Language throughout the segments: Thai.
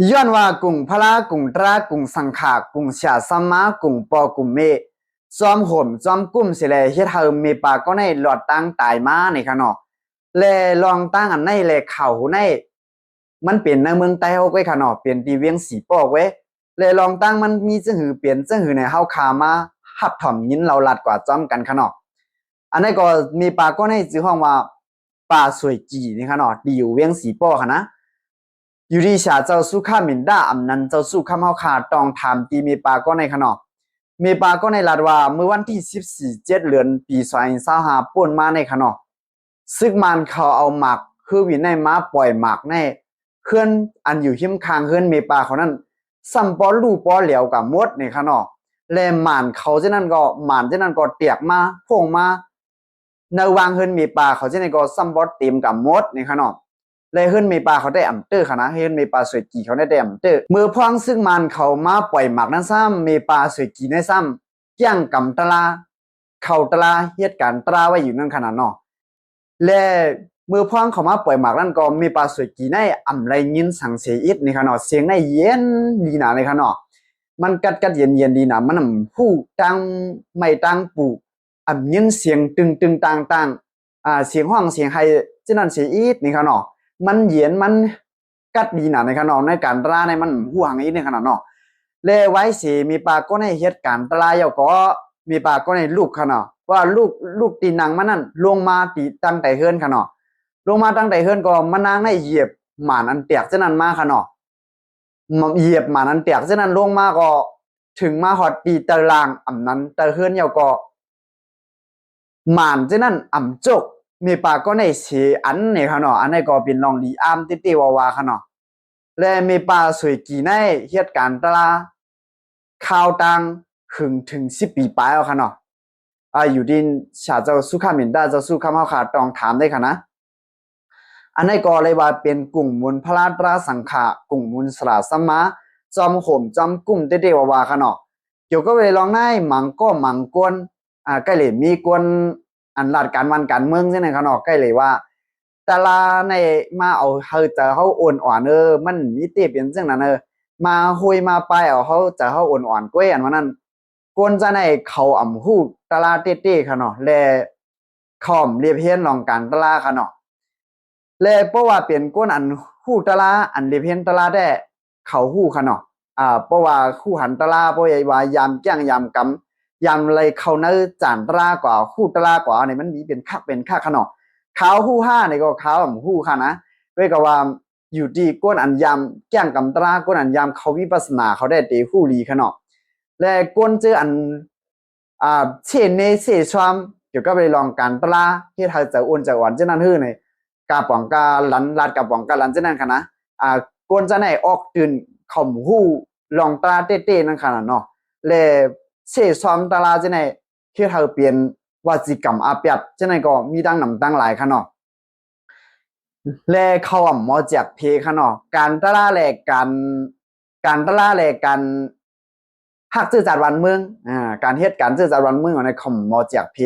ย้อนว่ากุ่งพระกุ่งตรากุ่งสังขากุ่งเสียสัมมากุ่งปอกุ่งเมจอมห่มจอมกุ้มเสแลเฮ็ดเฮามีปากก็ในหลอดตั้งตายมาในขนอแลลองตั้งอันในแลเข่าในมันเปลี่ยนในเมืองใต้เฮาไว้ขนอเปลี่ยนตีเวียงสีปอกไว้แลลองตั้งมันมีจังหือเปลี่ยนจังหือในเฮาขามาหับถ่อมยินเราลัดกว่าจอมกันขนออันนี้ก็มีปากก็ในชื่อห้องว่าป่าสวยจีนี่ขนอดีอยู่เวียงสีปอค่ะนะอยู่ที่ชาเจ้าสุขามินดาอำนันเจ้าสุขามเฮาขาตองถามตีมีปาก็ในขนอมีปาก็ในลาดว่าเมื่อวันที่14เดือนปี2025ป่นมาในขนอซึกมันเขาเอาหมักคือวินในม้าปล่อยหมักในเพื่อนอันอยู่หิมคางเฮือนเมปาเขานั้นซ้ำปอลูปอเหลียวกับมดในขนอแลหมานเขาเจ้านั้นก็หมานเจ้านั้นก็เตียกมาโพ่งมาในวางเฮือนเมปาเขาเจ้านั้นก็ซ้ำปอเต็มกับมดในขนอเลยเฮือนเมปาเขาได้อ่ำเตอร์ค่ะนะเฮือนเมปาสวยกี่เขาได้อ่ำเตอร์มือพองซึ่งมันเขามาปล่อยหมักนั้นซ้ำเมปาสวยกี่ในซ้ำเกี้ยงกำตะลาเขาตะลาเฮ็ดการตราไว้อยู่นั่นขนาดเนาะและมือพองเขามาปล่อยหมักนั้นก็มีปลาสวยกี่ในอ่ำไรยินสังเสียอิดนี่ค่ะเนาะเสียงในเย็นดีหนาเลยค่ะเนาะมันกัดเย็นดีหนามันผู้ตังไม่ตังปู่อ่ำยินเสียงตึงต่างเสียงห้องเสียงไฮที่นั่นเสียอิดนี่ค่ะเนาะมันเย็นมันกัดดีหนาในขนาดในการตราในมันห่วงอีกในขนาดเนาะเลไว้สิมีปลาก็ในเฮ็ดการตราเยาก็มีปลาก็ในลูกค่ะเนาะว่าลูกตีนางมันนั่นลงมาตีตั้งแต่เฮือนค่ะเนาะลงมาตั้งแต่เฮือนก็มานางในเหยียบหมาอันเตียกเช่นนั้นมาค่ะเนาะเหยียบหมาอันเตียกเช่นนั้นลงมาก็ถึงมาหอดตีตารางอำนั้นแต่เฮือนเยาก็หมานเช่นนั้นอ่ำจกมีปลาก็ในเสียอันนี่ค่ะเนาะอันนี้ก็เป็นลองดีอามติวาค่ะเนาะและมีปลาสวยกี่ในเฮ็ดการตลาข่าวตังถึง10 ปีปลายแล้วค่ะเนาะอยู่ดินชาเจ้าสุขามินดาเจ้าสุขาเฮาขาตองถามได้ค่ะนะอันนี้ก็เลยว่าเป็นกลุ่มมูลพระราตราสังขะกลุ่มมูลสลาสมาจอมโหมจอมกุ้มเตวาค่ะเนาะเกี่ยวก็ไปลองได้หมังก็หมังกวนใกล้เลยมีกวนอันลาดการวันการเมืองใช่ไหมค่ะเนาะใกล้เลยว่าแต่ละในมาเอาเฮาจะเฮาอ่อนอ่อนมันมีเตเป็นจังนั้นมาหุยมาไปเอาเฮาจะเฮาอ่อนอ่อนก้วยอันว่านั้นกวนจะในเขาอ่ำฮู้ตลาเต้ค่ะเนาะและคอมเรียบเฮียนลองการตลาค่ะเนาะและเพราะว่าเป็นก้นอันฮู้ตลาอันเรียบเฮียนตลาได้เขาฮู้ค่ะเนาะเพราะว่าคู่หันตลาเพราะว่ายามแจ้งยามกำยามเลยเขาเนื้อจานตลากว่าคู่ตลากว่าเนี่ยมันมีเป็นค่าค่ะเนาะขาวฮู้ห้าเนี่ยก็ขาวฮู้ค่ะนะด้วยกับว่าอยู่ที่ก้นอันยามแจ้งกำตราก้นอันยามเขาวิปัสสนาเขาได้เตฮู้ลีค่ะเนาะและก้นเจออันเช่นในเสชวามเกี่ยวกับไปลองการตลาที่เธอจะอ้วนจะหวานเจ้านั้นฮื้อเนี่ยกาป๋องกาลันลาดกาป๋องกาลันเจ้านั้นค่ะนะก้นจะไหนออกตื่นข่มหู้ลองตาเต้นั่นค่ะเนาะและเสชวามตลาเจ้าไหนที่เธอเปลี่ยนวาจิกรรมอาเปียบเจ้าไหนก็มีตั้งนำตั้งหลายค่ะเนาะและเขาหมอแจกเพค่ะเนาะการตลาแลกการตลาแลกการหักซื่อจัดวันเมืองการเฮ็ดการซื่อจัดวันเมืองในคอมมอแจกเพ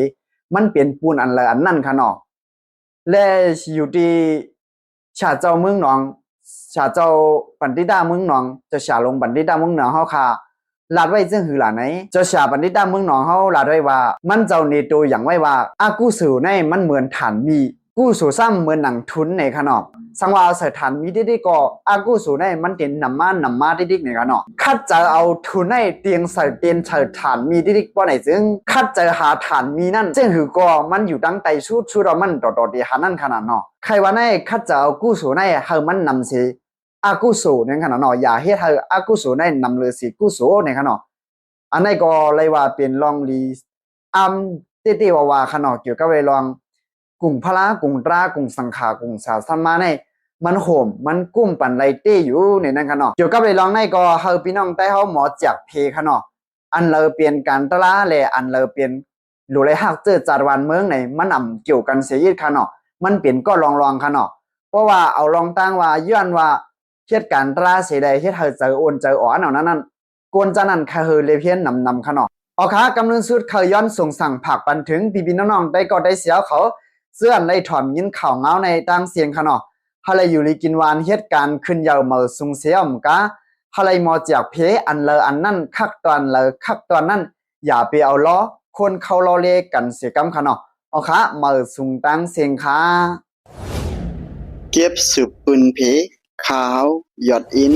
มันเป็นปูนอันละอันนั่นค่ะเนาะและอยู่ที่ชาเจ้าเมืองหนองชาเจ้าปันติดาเมืองหนองจะชาลงปันติดาเมืองหนองเฮาค่ะลาดไว้ซึ่งหือหลาไหนจะชาปันติดาเมืองหนองเฮาลาดไว้ว่ามันเจ้าในตัวอย่างไว้ว่าอากูสู่ในมันเหมือนฐานมีกู้สู่ซ้ำเหมือนหนังทุนในค่ะเนาะสังว่าเสถานมีดิก็อากูสู่ในมันเป็นนำมาดิในค่ะเนาะคัดจะเอาทุนในเตียงใส่เตียนเฉิดฐานมีดิบ่ไหนจึงคัดจะหาฐานมีนั่นซึ่งหือก็มันอยู่ตั้งแต่ชุดมันต่อดีหานั่นขนาดเนาะใครว่าในคัดจะเอากู้สู่ในเฮามันนำสิอากูสู่ในขนาดเนาะอย่าเฮ็ดให้อากูสู่ในนำเลยสิกู้สู่ในค่ะเนาะอันนี้ก็เลยว่าเป็นลองลีติว่าค่ะเนาะเกี่ยวกับเรื่องลองกลุ่มพระกลุ่มตรากลุ่มสังขากลุ่มศาสนาในมันโหมมันกุ้มปั่นไรเต้อยู่ในนั้นค่ะเนาะเกี่ยวกับไปลองในก็เฮาพี่น้องใต้เฮาหมอจักเพค่ะเนาะอันเลอเปลี่ยนการตลาแลอันเลอเปลี่ยนหรือไรฮักเจอจัดวันเมืองไหนมันนำเกี่ยวกันเสียยิดค่ะเนาะมันเปลี่ยนก็ลองค่ะเนาะเพราะว่าเอาลองตั้งว่าย้อนว่าเฮ็ดการตลาเสียใดเฮ็ดเฮาเจอโอนเจออ๋อเอานั้นกวนจันนั้นค่ะเฮอเลยเพี้ยนนำค่ะเนาะอ๋อค่ะกำลังสุดเคยย้อนส่งสั่งผักปันถึงพี่ๆน้องๆได้ก็ได้เสียเขาเสื้อในถ่อมยินข่าวเงาในตั้งเสียงค่ะเนาะ ฮาเลยอยู่ลีกินวานเหตุการณ์ขึ้นยาวมาสุงเสียมกะฮาเลยมอจากเพอันเลออันนั่นคักตอนเลอคักตอนนั้นอย่าไปเอาล้อคนเขาล้อเลกันเสียกำค่ะเนาะเอาค่ะมาสุงตังเสียงค่ะ เก็บสืบปืนเพขาวหยอดอิน